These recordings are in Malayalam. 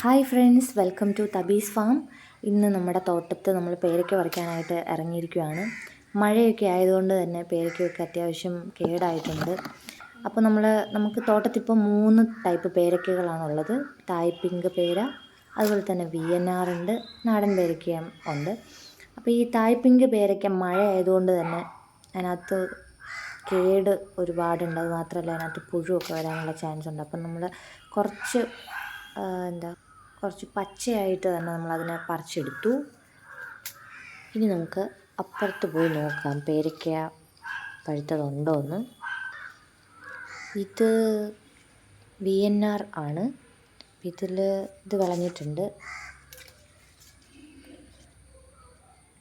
Hi friends, welcome to Thabees farm. ഇന്ന് നമ്മുടെ തോട്ടത്ത് നമ്മൾ പേരയ്ക്ക പറിക്കാനായിട്ട് ഇറങ്ങിയിരിക്കുകയാണ്. മഴയൊക്കെ ആയതുകൊണ്ട് തന്നെ പേരയ്ക്കയൊക്കെ അത്യാവശ്യം കേടായിട്ടുണ്ട്. അപ്പോൾ നമുക്ക് തോട്ടത്തിപ്പോൾ 3 ടൈപ്പ് പേരയ്ക്കകളാണുള്ളത്. തായ് പിങ്ക് പേര, അതുപോലെ തന്നെ VNR ഉണ്ട്, നാടൻ പേരയ്ക്കയും ഉണ്ട്. അപ്പോൾ ഈ തായ് പിങ്ക് പേരയ്ക്ക മഴ ആയതുകൊണ്ട് തന്നെ അതിനകത്ത് കേട് ഒരുപാടുണ്ട്. അത് മാത്രമല്ല അതിനകത്ത് പുഴുവൊക്കെ വരാനുള്ള ചാൻസ് ഉണ്ട്. അപ്പം നമ്മൾ കുറച്ച് പച്ചയായിട്ട് തന്നെ നമ്മളതിനെ പറിച്ചെടുത്തു. ഇനി നമുക്ക് അപ്പുറത്ത് പോയി നോക്കാം പേരയ്ക്ക പഴുത്തതുണ്ടോ എന്ന്. ഇത് VNR ആണ്. ഇത് വിളഞ്ഞിട്ടുണ്ട്.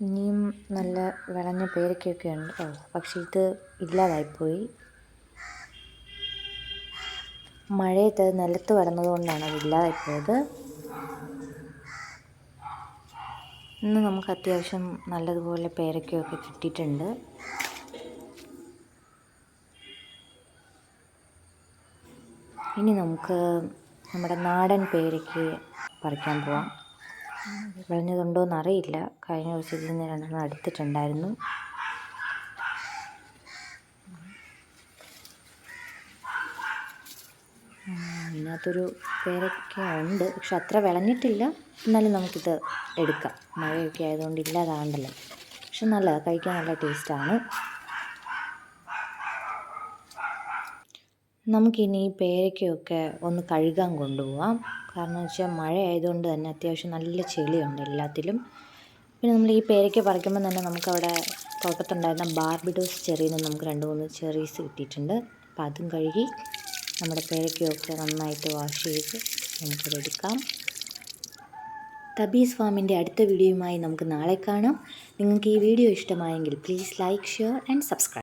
ഇനിയും നല്ല വിളഞ്ഞ പേരയ്ക്കയൊക്കെ ഉണ്ട്. പക്ഷേ ഇത് ഇല്ലാതായിപ്പോയി. മഴയത്ത് നിലത്ത് കിടന്നതുകൊണ്ടാണ് അത് ഇല്ലാതായിപ്പോയത്. ഇന്ന് നമുക്ക് അത്യാവശ്യം നല്ലതുപോലെ പേരയ്ക്കയൊക്കെ കിട്ടിയിട്ടുണ്ട്. ഇനി നമുക്ക് നമ്മുടെ നാടൻ പേരയ്ക്ക പറിക്കാൻ പോവാം. വിളഞ്ഞതുണ്ടോ എന്നറിയില്ല. കഴിഞ്ഞ ദിവസം ഇതിൽ നിന്ന് 2 എടുത്തിട്ടുണ്ടായിരുന്നു. ഇതിനകത്തൊരു പേരയ്ക്ക ഉണ്ട്, പക്ഷെ അത്ര വിളഞ്ഞിട്ടില്ല. എന്നാലും നമുക്കിത് എടുക്കാം. മഴയൊക്കെ ആയതുകൊണ്ട് ഇല്ലാതാണ്ടല്ലോ. പക്ഷെ നല്ലതാണ്, കഴിക്കാൻ നല്ല ടേസ്റ്റാണ്. നമുക്കിനി ഈ പേരയ്ക്കയൊക്കെ ഒന്ന് കഴുകാൻ കൊണ്ടുപോകാം. കാരണം വെച്ചാൽ മഴ ആയതുകൊണ്ട് തന്നെ അത്യാവശ്യം നല്ല ചെളിയുണ്ട് എല്ലാത്തിലും. പിന്നെ നമ്മൾ ഈ പേരയ്ക്ക പറിക്കുമ്പോൾ തന്നെ നമുക്കവിടെ തോട്ടത്തുണ്ടായിരുന്ന ബാർബിഡോസ് ചെറിയിൽ നിന്ന് നമുക്ക് 2-3 ചെറീസ് കിട്ടിയിട്ടുണ്ട്. അപ്പോൾ അതും കഴുകി നമ്മുടെ പേരയ്ക്കയൊക്കെ നന്നായിട്ട് വാഷ് ചെയ്ത് നമുക്കത് എടുക്കാം. തബീസ് ഫാമിൻ്റെ അടുത്ത വീഡിയോയുമായി നമുക്ക് നാളെ കാണാം. നിങ്ങൾക്ക് ഈ വീഡിയോ ഇഷ്ടമായെങ്കിൽ please like, share and subscribe.